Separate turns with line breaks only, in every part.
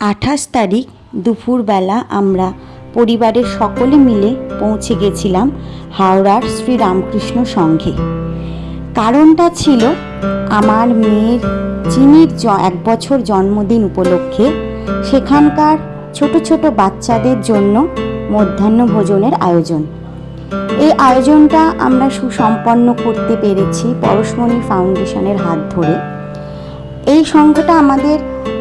28 তারিখ দুপুরবেলা আমরা পরিবারের সকলে মিলে পৌঁছে গেছিলাম হাওড়ার শ্রীরামকৃষ্ণ সংঘে। কারণটা ছিল আমার মেয়ের চিনির 1 বছর জন্মদিন উপলক্ষে সেখানকার ছোট ছোট বাচ্চাদের জন্য মধ্যাহ্ন ভোজনের আয়োজন। এই আয়োজনটা আমরা সুসম্পন্ন করতে পেরেছি পরশমণি ফাউন্ডেশনের হাত ধরে। এই সংঘটা আমাদের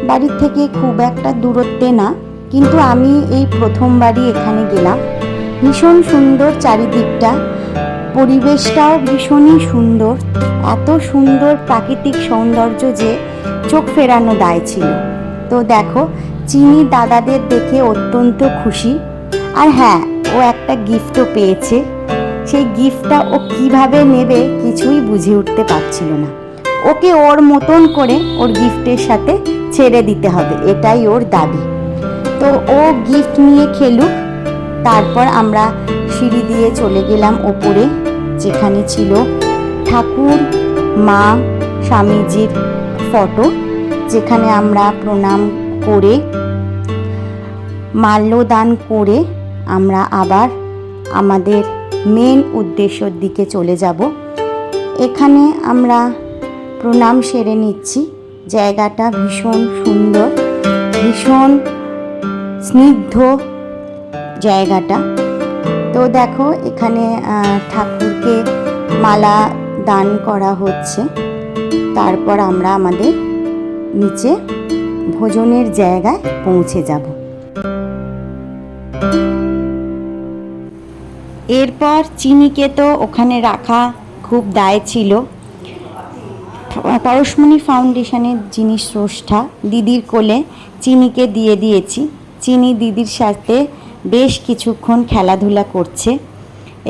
বাড়ির থেকে খুব একটা দূরত্বে না, কিন্তু আমি এই প্রথমবারই এখানে গেলাম। ভীষণ সুন্দর চারিদিকটা, পরিবেশটাও ভীষণই সুন্দর, এত সুন্দর প্রাকৃতিক সৌন্দর্য যে চোখ ফেরানো দায় ছিল। তো দেখো, চিনি দাদাদের দেখে অত্যন্ত খুশি। আর হ্যাঁ, ও একটা গিফটও পেয়েছে। সেই গিফটটা ও কিভাবে নেবে কিছুই বুঝে উঠতে পারছিল না। ওকে ওর মতন করে ওর গিফটের সাথে ছেড়ে দিতে হবে, এটাই ওর দাবি। তো ও গিফট নিয়ে খেলুক। তারপর আমরা সিঁড়ি দিয়ে চলে গেলাম ওপরে, যেখানে ছিল ঠাকুর, মা, স্বামীজির ফটো, যেখানে আমরা প্রণাম করে মাল্যদান করে আমরা আবার আমাদের মেন উদ্দেশ্যের দিকে চলে যাব। এখানে আমরা প্রণাম সেরে নিচ্ছি। জায়গাটা ভীষণ সুন্দর, ভীষণ স্নিগ্ধ জায়গাটা। তো দেখো, এখানে ঠাকুরকে মালা দান করা হচ্ছে। তারপর আমরা আমাদের নিচে ভোজনের জায়গায় পৌঁছে যাব। এরপর চিনিকে তো ওখানে রাখা খুব দায় ছিল। পরশমণি ফাউন্ডেশনের যিনি স্রষ্টা দিদির কোলে চিনিকে দিয়ে দিয়েছি। চিনি দিদির সাথে বেশ কিছুক্ষণ খেলাধুলা করছে।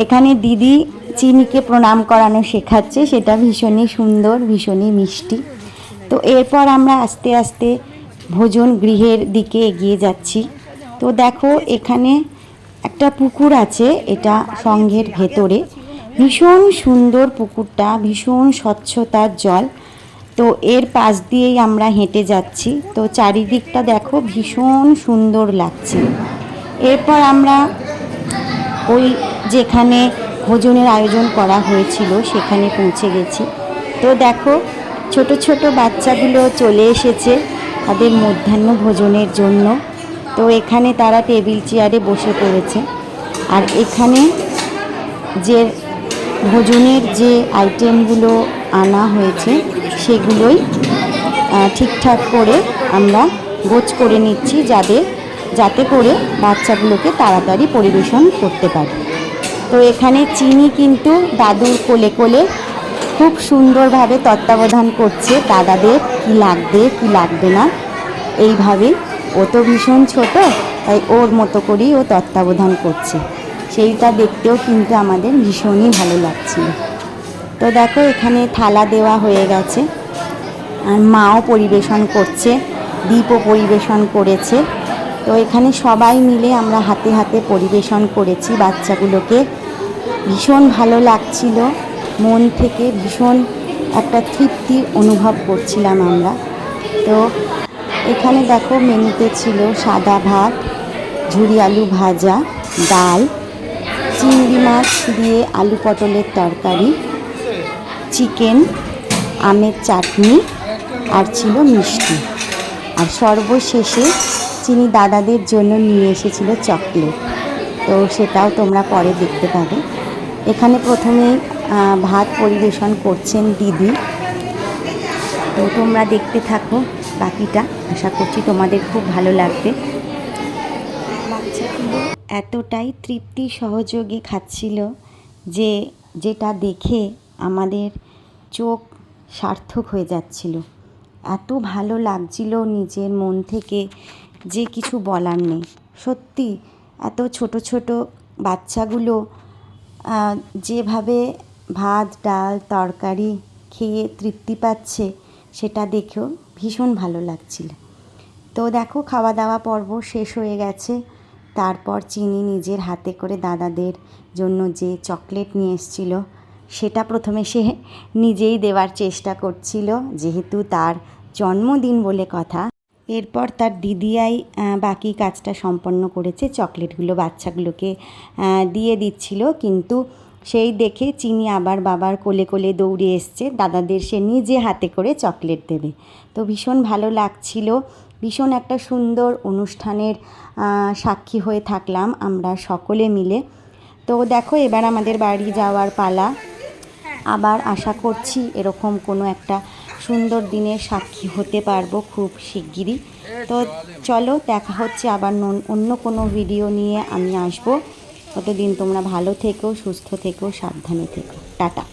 এখানে দিদি চিনিকে প্রণাম করানো শেখাচ্ছে, সেটা ভীষণই সুন্দর, ভীষণই মিষ্টি। তো এরপর আমরা আস্তে আস্তে ভোজন গৃহের দিকে এগিয়ে যাচ্ছি। তো দেখো, এখানে একটা পুকুর আছে, এটা সংঘের ভেতরে। ভীষণ সুন্দর পুকুরটা, ভীষণ স্বচ্ছতার জল। তো এর পাশ দিয়েই আমরা হেঁটে যাচ্ছি। তো চারিদিকটা দেখো, ভীষণ সুন্দর লাগছে। এরপর আমরা ওই যেখানে ভোজনের আয়োজন করা হয়েছিল সেখানে পৌঁছে গেছি। তো দেখো, ছোট ছোট বাচ্চাগুলো চলে এসেছে তাদের মধ্যাহ্ন ভোজনের জন্য। তো এখানে তারা টেবিল চেয়ারে বসে পড়েছে। আর এখানে যে ভোজনের যে আইটেমগুলো আনা হয়েছে সেগুলোই ঠিকঠাক করে আমরা গোছ করে নিচ্ছি, যাতে করে বাচ্চাগুলোকে তাড়াতাড়ি পরিবেশন করতে পারি। তো এখানে চিনি কিন্তু দাদুর কোলে কোলে খুব সুন্দরভাবে তত্ত্বাবধান করছে দাদাদের কি লাগবে কি লাগবে না। এইভাবেই, ও তো ভীষণ ছোট, তাই ওর মতো করেই ও তত্ত্বাবধান করছে। সেইটা দেখতেও কিন্তু আমাদের ভীষণই ভালো লাগছিল। তো দেখো, এখানে থালা দেওয়া হয়ে গেছে, আর মাও পরিবেশন করছে, দীপও পরিবেশন করেছে। তো এখানে সবাই মিলে আমরা হাতে হাতে পরিবেশন করেছি বাচ্চাগুলোকে। ভীষণ ভালো লাগছিল, মন থেকে ভীষণ একটা তৃপ্তি অনুভব করছিলাম আমরা। তো এখানে দেখো, মেনুতে ছিল সাদা ভাত, ঝুরি আলু ভাজা, ডাল, চিংড়ি মাছ দিয়ে আলু পটলের তরকারি, চিকেন, আমের চাটনি, আর ছিল মিষ্টি। আর সর্বশেষে চিনি দাদাদের জন্য নিয়ে এসেছিল চকলেট। তো সেটাও তোমরা পরে দেখতে পাবে। এখানে প্রথমেই ভাত পরিবেশন করছেন দিদি। তো তোমরা দেখতে থাকো বাকিটা, আশা করছি তোমাদের খুব ভালো লাগবে। বাচ্চাগুলো এতটাই তৃপ্তি সহযোগে খাচ্ছিল যে যেটা দেখে আমাদের চোখ সার্থক হয়ে যাচ্ছিল। এত ভালো লাগছিল নিজের মন থেকে যে কিছু বলার নেই। সত্যি এত ছোট ছোট বাচ্চাগুলো যেভাবে ভাত, ডাল, তরকারি খেয়ে তৃপ্তি পাচ্ছে, সেটা দেখেও ভীষণ ভালো লাগছিল। তো দেখো, খাওয়া দাওয়া পর্ব শেষ হয়ে গেছে। তারপর চিনি নিজের হাতে করে দাদাদের জন্য যে চকলেট নিয়ে এসেছিল সেটা প্রথমে সে নিজেই দেওয়ার চেষ্টা করছিল, যেহেতু তার জন্মদিন বলে কথা। এরপর তার দিদিয়াই বাকি কাজটা সম্পন্ন করেছে, চকলেটগুলো বাচ্চাগুলোকে দিয়ে দিচ্ছিল। কিন্তু সেই দেখে চিনি আবার বাবার কোলে কোলে দৌড়ে এসছে, দাদাদের সে নিজে হাতে করে চকলেট দেবে। তো ভীষণ ভালো লাগছিল, ভীষণ একটা সুন্দর অনুষ্ঠানের সাক্ষী হয়ে থাকলাম আমরা সকলে মিলে। তো দেখো এবার আমাদের বাড়ি যাওয়ার পালা। আবার আশা করছি এরকম কোনো একটা সুন্দর দিনের সাক্ষী হতে পারবো খুব শিগগিরই। তো চলো দেখা হচ্ছে আবার অন্য কোনো ভিডিও নিয়ে আমি আসবো। ততদিন তোমরা ভালো থেকো, সুস্থ থেকো, সাবধানে থেকো। টাটা।